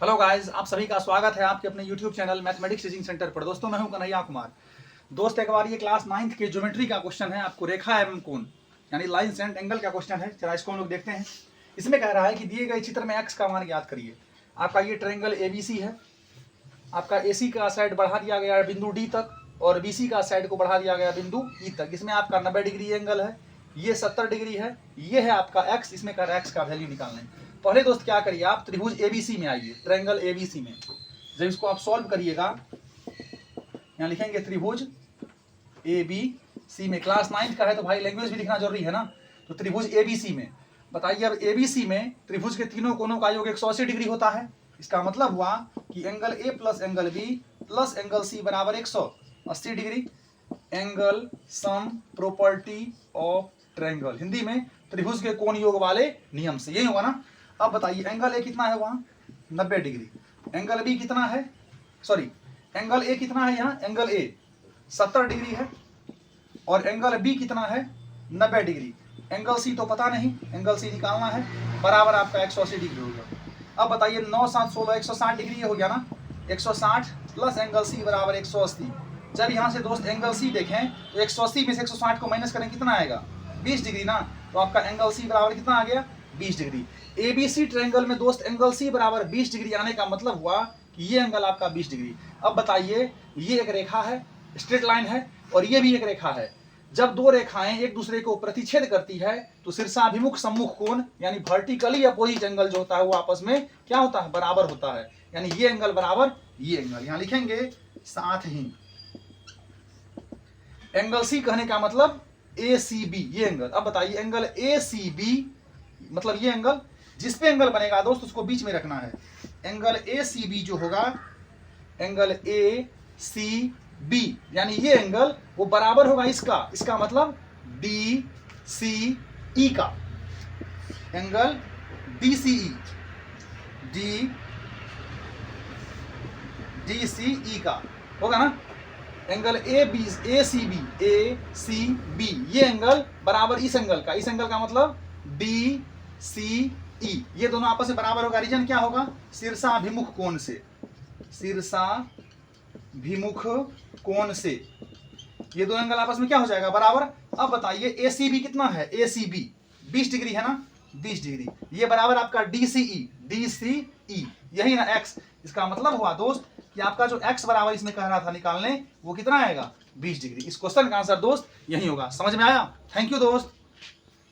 Hello guys, आप सभी का स्वागत है आपके अपने YouTube channel mathematics teaching centre पर। दोस्तों मैं हूं कन्हैया कुमार। दोस्त एक बार ये क्लास 9th के ज्योमेट्री का क्वेश्चन है। आपको रेखा एवं कोण यानी लाइंस एंड एंगल का क्वेश्चन है। चला इसको हम लोग देखते हैं। इसमें कह रहा है कि दिए गए चित्र में x का मान ज्ञात करिए। आपका ये ट्रायंगल ABC है। आपका AC का साइड बढ़ा दिया गया है बिंदु D तक और BC का साइड को बढ़ा दिया गया बिंदु E तक। इसमें आपका 90 डिग्री एंगल है, ये 70 डिग्री है, ये है आपका x। इसमें कह रहा है x का वैल्यू निकालना है। पहले दोस्त क्या करिए, आप त्रिभुज ABC में आइए, ट्रायंगल ABC में। जब इसको आप सॉल्व करिएगा, यहाँ लिखेंगे त्रिभुज ABC में। क्लास 9th का है तो भाई लैंग्वेज भी लिखना जरूरी है ना। तो त्रिभुज ABC में बताइए, अब ABC में त्रिभुज के तीनों कोनों का योग 180 डिग्री होता है। इसका मतलब हुआ कि angle A plus angle B plus angle C बराबर 180 degree. Angle sum property of triangle, Hindi में त्रिभुज के कोण योग वाले नियम से, यही होगा ना। अब बताइए एंगल A कितना है वहाँ 90 डिग्री, एंगल B कितना है, सॉरी एंगल A कितना है यहाँ, एंगल A 70 डिग्री है और एंगल B कितना है 90 डिग्री। एंगल C तो पता नहीं, एंगल C निकालना है, बराबर आपका 180 डिग्री होगा। अब बताइए 9 7 16 160 डिग्री, ये हो गया ना। 160 प्लस एंगल C बराबर 180। जब यहाँ से दोस्त एंगल C देखें तो 180 में से 160 को माइनस करें, कितना आएगा 20 डिग्री ना। तो आपका एंगल C बराबर कितना आ गया 20 डिग्री। ABC ट्रायंगल में दोस्त एंगल C बराबर 20 डिग्री आने का मतलब हुआ कि ये एंगल आपका 20 डिग्री। अब बताइए, ये एक रेखा है, स्ट्रेट लाइन है, और ये भी एक रेखा है। जब दो रेखाएं एक दूसरे को प्रतिच्छेद करती है तो शीर्षाभिमुख सम्मुख कोण यानी वर्टिकली अपोजिट एंगल जो होता है वो आपस में क्या होता है, बराबर होता है। यानी ये एंगल बराबर ये एंगल, यहां लिखेंगे साथ ही एंगल C कहने का मतलब ACB, ये एंगल। अब बताइए एंगल ACB मतलब ये एंगल, जिस पे एंगल बनेगा दोस्त उसको बीच में रखना है। एंगल ACB जो होगा, एंगल ACB यानी ये एंगल वो बराबर होगा इसका मतलब DCE का। एंगल DCE का होगा ना। एंगल ACB ये एंगल बराबर इस एंगल का मतलब DCE। ये दोनों आपस में बराबर होगा। रीजन क्या होगा, शीर्षाभिमुख कोण से, शीर्षाभिमुख कोण से ये दो एंगल आपस में क्या हो जाएगा, बराबर। अब बताइए ACB कितना है, ACB 20 डिग्री है ना, 20 डिग्री। ये बराबर आपका DCE यही ना x। इसका मतलब हुआ दोस्त कि आपका जो x बराबर इसमें कह रहा था निकालने, वो कितना आएगा 20 डिग्री। इस क्वेश्चन का आंसर दोस्त यही होगा। समझ में आया? थैंक यू दोस्त।